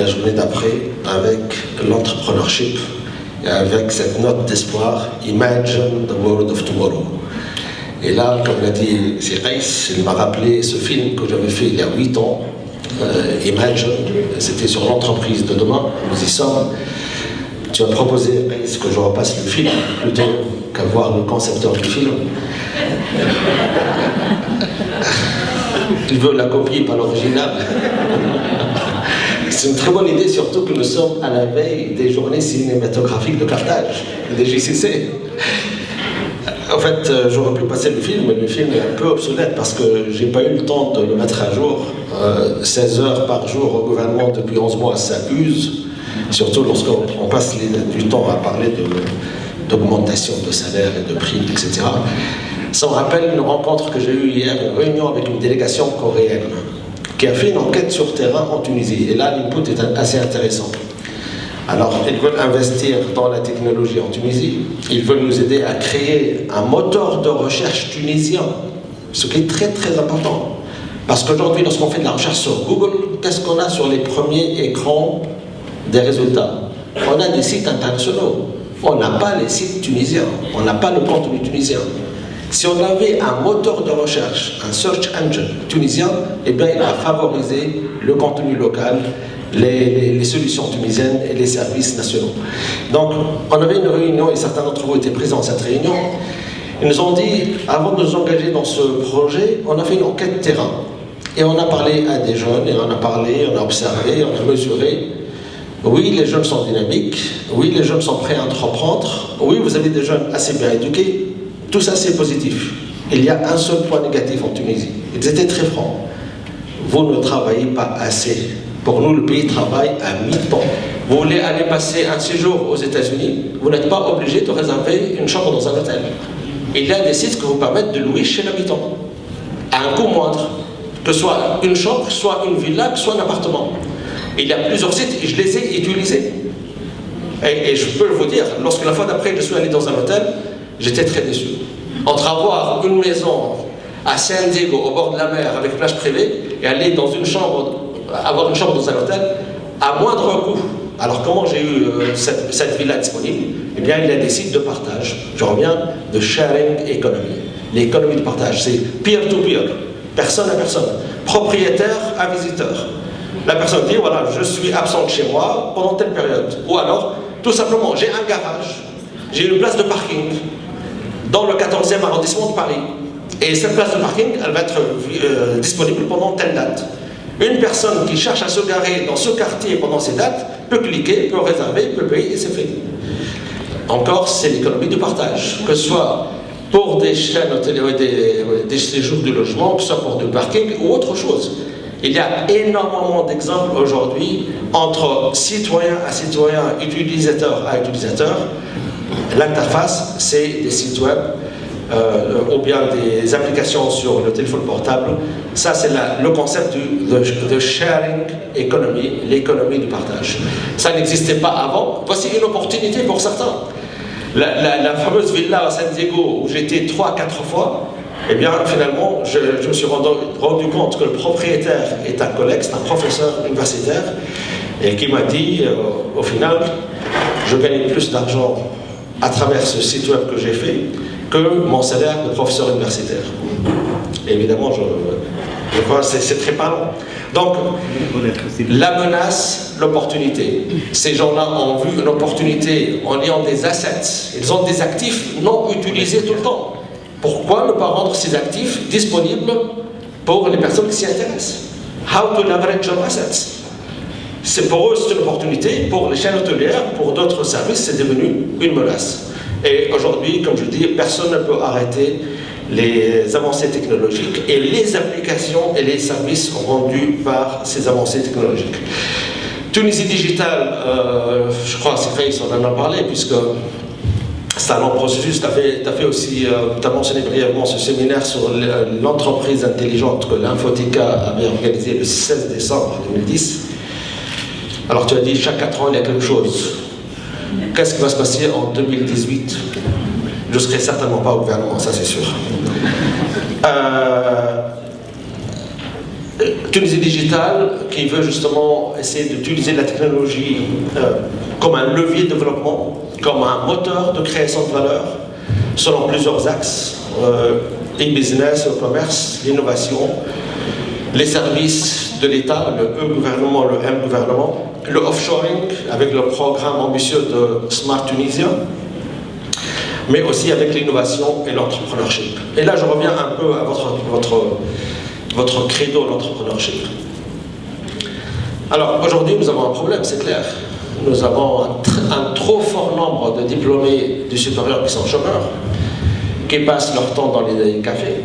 la journée d'après avec l'entrepreneurship et avec cette note d'espoir, Imagine the world of tomorrow. Et là, comme l'a dit Siqais, il m'a rappelé ce film que j'avais fait il y a 8 ans, Imagine, c'était sur l'entreprise de demain, nous y sommes. Tu as proposé, Qais, que je repasse le film plutôt qu'à voir le concepteur du film. Il veut la copie, pas l'original. C'est une très bonne idée, surtout que nous sommes à la veille des journées cinématographiques de Carthage, des JCC. En fait, j'aurais pu passer le film, mais le film est un peu obsolète parce que j'ai pas eu le temps de le mettre à jour. 16 heures par jour au gouvernement depuis 11 mois, ça use. Surtout lorsqu'on passe du temps à parler d'augmentation de salaire et de prix, etc. Ça me rappelle une rencontre que j'ai eue hier, une réunion avec une délégation coréenne qui a fait une enquête sur terrain en Tunisie. Et là, l'input est assez intéressant. Alors, ils veulent investir dans la technologie en Tunisie. Ils veulent nous aider à créer un moteur de recherche tunisien, ce qui est très très important. Parce qu'aujourd'hui, lorsqu'on fait de la recherche sur Google, qu'est-ce qu'on a sur les premiers écrans des résultats? On a des sites internationaux. On n'a pas les sites tunisiens. On n'a pas le contenu tunisien. Si on avait un moteur de recherche, un search engine tunisien, eh bien, il va favoriser le contenu local, les solutions tunisiennes et les services nationaux. Donc, on avait une réunion et certains d'entre vous étaient présents à cette réunion. Ils nous ont dit, avant de nous engager dans ce projet, on a fait une enquête terrain. Et on a parlé à des jeunes, et on a parlé, on a observé, on a mesuré. Oui, les jeunes sont dynamiques. Oui, les jeunes sont prêts à entreprendre. Oui, vous avez des jeunes assez bien éduqués. Tout ça, c'est positif. Il y a un seul point négatif en Tunisie. Ils étaient très francs. Vous ne travaillez pas assez. Pour nous, le pays travaille à mi-temps. Vous voulez aller passer un séjour aux États-Unis, vous n'êtes pas obligé de réserver une chambre dans un hôtel. Il y a des sites qui vous permettent de louer chez l'habitant, à un coût moindre, que ce soit une chambre, soit une villa, soit un appartement. Il y a plusieurs sites et je les ai utilisés. Et je peux vous dire, lorsque la fois d'après je suis allé dans un hôtel, j'étais très déçu. Entre avoir une maison à San Diego, au bord de la mer, avec plage privée, et aller dans une chambre, avoir une chambre dans un hôtel, à moindre coût. Alors comment j'ai eu cette villa disponible? Eh bien, il y a des sites de partage. Je reviens de sharing economy. L'économie de partage, c'est peer-to-peer, personne à personne, propriétaire à visiteur. La personne dit, voilà, je suis absent de chez moi pendant telle période. Ou alors, tout simplement, j'ai un garage, j'ai une place de parking dans le 14e arrondissement de Paris. Et cette place de parking, elle va être disponible pendant telle date. Une personne qui cherche à se garer dans ce quartier pendant ces dates peut cliquer, peut réserver, peut payer et c'est fait. Encore, c'est l'économie du partage. Que ce soit pour des chaînes, des séjours de logement, que ce soit pour du parking ou autre chose. Il y a énormément d'exemples aujourd'hui entre citoyen à citoyen, utilisateur à utilisateur. L'interface, c'est des sites web ou bien des applications sur le téléphone portable. Ça, c'est le concept de sharing economy, l'économie du partage. Ça n'existait pas avant. Voici une opportunité pour certains. La fameuse villa à San Diego où j'étais 3-4 fois, eh bien, finalement, je me suis rendu compte que le propriétaire est un collègue, c'est un professeur universitaire, et qui m'a dit, au final, je gagnais plus d'argent à travers ce site web que j'ai fait que mon salaire de professeur universitaire. Et évidemment, je crois que c'est très parlant. Donc, la menace, l'opportunité. Ces gens-là ont vu une opportunité en ayant des assets. Ils ont des actifs non utilisés tout le temps. Pourquoi ne pas rendre ces actifs disponibles pour les personnes qui s'y intéressent? How to leverage your assets. C'est pour eux, c'est une opportunité. Pour les chaînes hôtelières, pour d'autres services, c'est devenu une menace. Et aujourd'hui, comme je dis, personne ne peut arrêter les avancées technologiques et les applications et les services rendus par ces avancées technologiques. Tunisie Digital, je crois que Siqais en a parlé, puisque c'est un long processus. Tu as fait aussi, tu as mentionné brièvement ce séminaire sur l'entreprise intelligente que l'Infotica avait organisé le 16 décembre 2010. Alors tu as dit, chaque 4 ans, il y a quelque chose. Qu'est-ce qui va se passer en 2018? Je ne serai certainement pas au gouvernement, ça c'est sûr. Tunisie Digital, qui veut justement essayer d'utiliser la technologie comme un levier de développement, comme un moteur de création de valeur, selon plusieurs axes, e-business, le commerce, l'innovation, les services de l'État, le E-gouvernement, le M-gouvernement, le offshoring, avec le programme ambitieux de Smart Tunisia, mais aussi avec l'innovation et l'entrepreneurship. Et là, je reviens un peu à votre credo, l'entrepreneurship. Alors, aujourd'hui, nous avons un problème, c'est clair. Nous avons un trop fort nombre de diplômés du supérieur qui sont chômeurs, qui passent leur temps dans les cafés.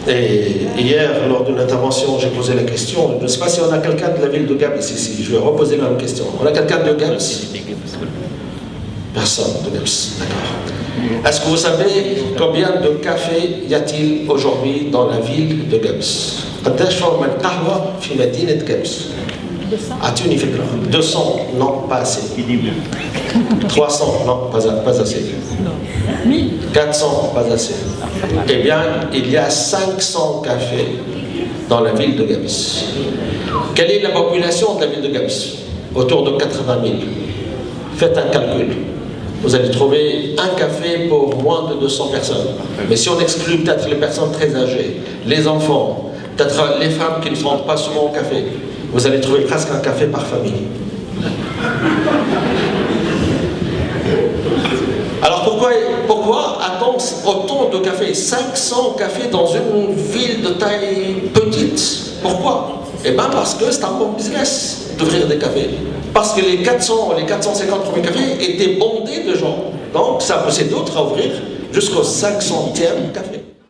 Et hier, lors d'une intervention, j'ai posé la question, je ne sais pas si on a quelqu'un de la ville de Gams ici, je vais reposer la même question. On a quelqu'un de Gams? Personne de Gams, d'accord. Est-ce que vous savez combien de cafés y a-t-il aujourd'hui dans la ville de Gams? 200, non, pas assez. 300, non, pas assez. 400, pas assez. Eh bien, il y a 500 cafés dans la ville de Gams. Quelle est la population de la ville de Gams? Autour de 80 000. Faites un calcul. Vous allez trouver un café pour moins de 200 personnes. Mais si on exclut peut-être les personnes très âgées, les enfants, peut-être les femmes qui ne vont pas souvent au café, vous allez trouver presque un café par famille. Alors pourquoi a-t-on autant de cafés? 500 cafés dans une ville de taille petite. Pourquoi? Eh bien parce que c'est un bon business d'ouvrir des cafés. Parce que les 400, les 450 premiers cafés étaient bondés de gens. Donc ça poussait d'autres à ouvrir jusqu'au 500e café.